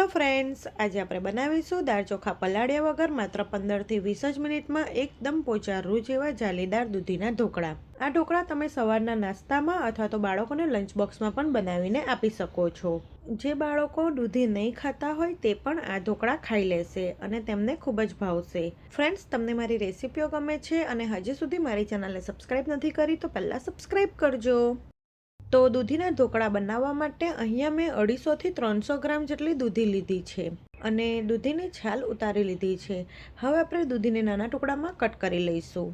Hello friends, આજે આપણે બનાવીશું દાળ ચોખા પલાળ્યા વગર માત્ર 15 થી 20 જ મિનિટમાં એકદમ પોચા રૂ જેવા જાલીદાર દૂધીના ઢોકળા। આ ઢોકળા તમે સવારના નાસ્તામાં અથવા તો બાળકોને લંચ બોક્સમાં પણ બનાવીને આપી શકો છો। જે બાળકો દૂધી નહીં ખાતા હોય તે પણ આ ઢોકળા ખાઈ લેશે અને તેમને ખૂબ જ ભાવશે। ફ્રેન્ડ્સ, તમને મારી રેસિપીઓ ગમે છે અને હજી સુધી મારી ચેનલને સબસ્ક્રાઈબ નથી કરી તો પહેલાં સબસ્ક્રાઈબ કરજો। તો દૂધીના ઢોકળા બનાવવા માટે અહીંયા મેં 250 થી 300 ગ્રામ જેટલી દૂધી લીધી છે અને દૂધીની છાલ ઉતારી લીધી છે। હવે આપણે દૂધીને નાના ટુકડામાં કટ કરી લઈશું।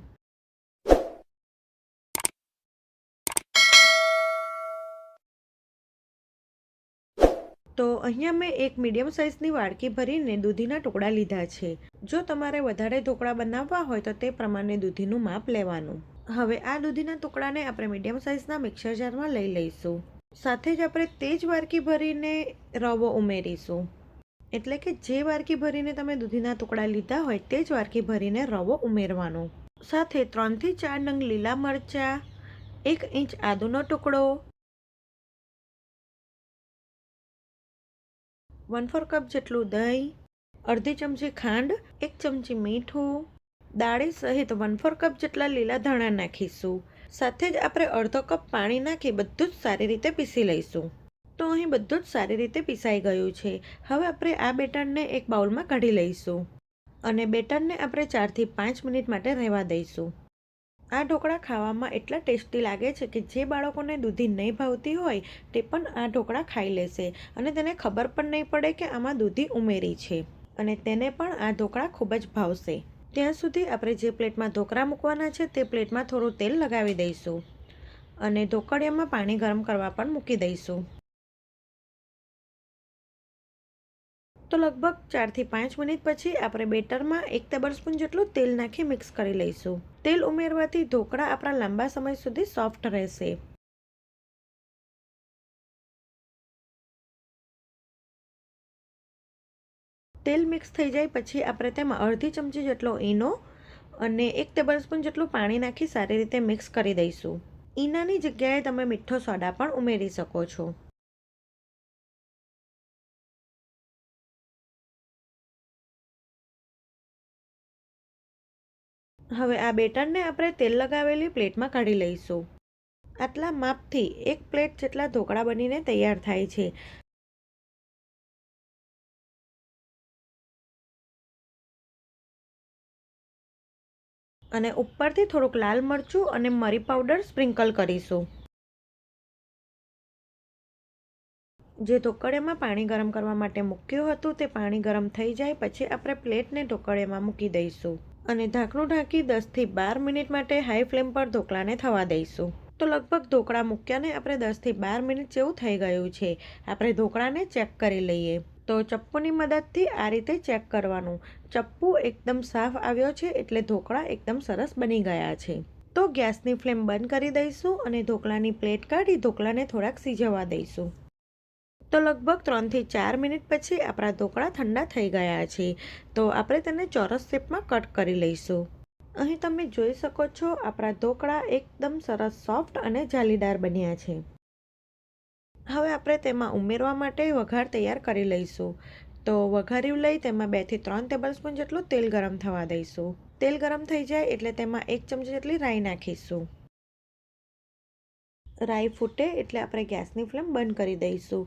તો અહીંયા મેં એક મીડિયમ સાઇઝની વાડકી ભરીને દૂધીના ટુકડા લીધા છે। જો તમારે વધારે ઢોકળા બનાવવા હોય તો તે પ્રમાણે દૂધીનું માપ લેવાનું। હવે આ દૂધીના ટુકડાને આપણે મીડિયમ સાઇઝના મિક્સર જારમાં લઈ લઈશું। સાથે જ આપણે તે જ વાડકી ભરીને રવો ઉમેરીશું। એટલે કે જે વાડકી ભરીને તમે દૂધીના ટુકડા લીધા હોય તે જ વાડકી ભરીને રવો ઉમેરવાનો। સાથે 3 થી 4 નંગ લીલા મરચાં, 1 ઇંચ આદુનો ટુકડો, 1/4 કપ જેટલું દહીં, અડધી ચમચી ખાંડ, 1 ચમચી મીઠું, દાળી સહિત 1/4 કપ જેટલા લીલા ધાણા નાખીશું। સાથે જ આપણે અડધો કપ પાણી નાખી બધું જ સારી રીતે પીસી લઈશું। તો અહીં બધું જ સારી રીતે પીસાઈ ગયું છે। હવે આપણે આ બેટરને એક બાઉલમાં કાઢી લઈશું અને બેટરને આપણે 4 થી 5 મિનિટ માટે રહેવા દઈશું। આ ઢોકળા ખાવામાં એટલા ટેસ્ટી લાગે છે કે જે બાળકોને દૂધી નહીં ભાવતી હોય તે પણ આ ઢોકળા ખાઈ લેશે અને તેને ખબર પણ નહીં પડે કે આમાં દૂધી ઉમેરી છે અને તેને પણ આ ઢોકળા ખૂબ જ ભાવશે। ત્યાં સુધી આપણે જે પ્લેટમાં ઢોકળા મૂકવાના છે તે પ્લેટમાં થોડું તેલ લગાવી દઈશું અને ઢોકળિયામાં પાણી ગરમ કરવા પણ મૂકી દઈશું। તો લગભગ 4 થી 5 મિનિટ પછી આપણે બેટરમાં 1 ટેબલસ્પૂન જેટલું તેલ નાખી મિક્સ કરી લઈશું। તેલ ઉમેરવાથી ઢોકળા આપણા લાંબા સમય સુધી સોફ્ટ રહેશે। તેલ મિક્સ થઈ જાય પછી આપણે તેમાં અડધી ચમચી જેટલો ઈનો અને 1 ટેબલસ્પૂન જેટલું પાણી નાખી સારી રીતે મિક્સ કરી દઈશું। ઈનાની જગ્યાએ તમે મીઠો સોડા પણ ઉમેરી શકો છો। હવે આ બેટરને આપણે તેલ લગાવેલી પ્લેટમાં કાઢી લઈશું। આટલા માપથી 1 પ્લેટ જેટલા ઢોકળા બનીને તૈયાર થાય છે। અને ઉપરથી થોડુંક લાલ મરચું અને મરી પાવડર સ્પ્રિંકલ કરીશું। જે ઢોકળિયામાં પાણી ગરમ કરવા માટે મૂક્યું હતું તે પાણી ગરમ થઈ જાય પછી આપણે પ્લેટને ઢોકળિયામાં મૂકી દઈશું અને ઢાંકણું ઢાંકી 10 થી 12 મિનિટ માટે હાઈ ફ્લેમ પર ઢોકળાને થવા દઈશું। તો લગભગ ઢોકળા મૂક્યાને આપણે 10 થી 12 મિનિટ જેવું થઈ ગયું છે। આપણે ઢોકળાને ચેક કરી લઈએ। તો ચપ્પુની મદદથી આ રીતે ચેક કરવાનું। ચપ્પુ એકદમ સાફ આવ્યો છે એટલે ઢોકળા એકદમ સરસ બની ગયા છે। તો ગેસની ફ્લેમ બંધ કરી દઈશું અને ઢોકળાની પ્લેટ કાઢી ઢોકળાને થોડાક સિજવવા દઈશું। તો લગભગ 3 થી 4 મિનિટ પછી આપણા ઢોકળા ઠંડા થઈ ગયા છે। તો આપણે તેને ચોરસ શેપમાં કટ કરી લઈશું। અહીં તમે જોઈ શકો છો આપણા ઢોકળા એકદમ સરસ સોફ્ટ અને જાલીદાર બન્યા છે। હવે આપણે તેમાં ઉમેરવા માટે વઘાર તૈયાર કરી લઈશું। તો વઘાર્યું લઈ તેમાં 2 થી 3 ટેબલસ્પૂન જેટલું તેલ ગરમ થવા દઈશું। તેલ ગરમ થઈ જાય એટલે તેમાં 1 ચમચી જેટલી રાઈ નાખીશું। રાઈ ફૂટે એટલે આપણે ગેસની ફ્લેમ બંધ કરી દઈશું।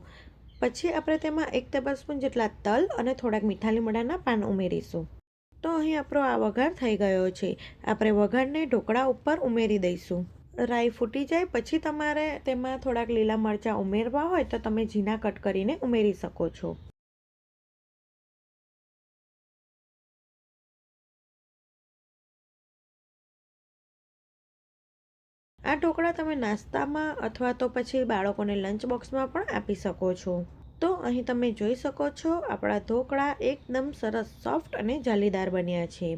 પછી આપણે તેમાં 1 ટેબલસ્પૂન જેટલા તલ અને થોડાક મીઠા લીમડાના પાન ઉમેરીશું। તો અહીં આપણો આ વઘાર થઈ ગયો છે। આપણે વઘારને ઢોકળા ઉપર ઉમેરી દઈશું। રાઈ ફૂટી જાય પછી તમારે તેમાં થોડાક લીલા મરચાં ઉમેરવા હોય તો તમે ઝીણા કટ કરીને ઉમેરી શકો છો। આ ઢોકળા તમે નાસ્તામાં અથવા તો પછી બાળકોને લંચ બોક્સમાં પણ આપી શકો છો। તો અહીં તમે જોઈ શકો છો આપણા ઢોકળા એકદમ સરસ સોફ્ટ અને જાલીદાર બન્યા છે।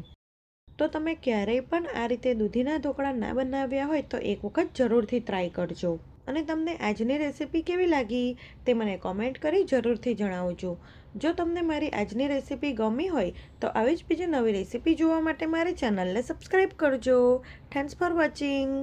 તો તમે ક્યારેય પણ આ રીતે દૂધીના ઢોકળા ના બનાવ્યા હોય તો એક વખત જરૂરથી ટ્રાય કરજો। અને તમને આજની રેસીપી કેવી લાગી તે મને કોમેન્ટ કરી જરૂરથી જણાવજો। જો તમને મારી આજની રેસીપી ગમી હોય તો આવી જ બીજી નવી રેસીપી જોવા માટે મારી ચેનલને સબસ્ક્રાઈબ કરજો। Thanks for watching.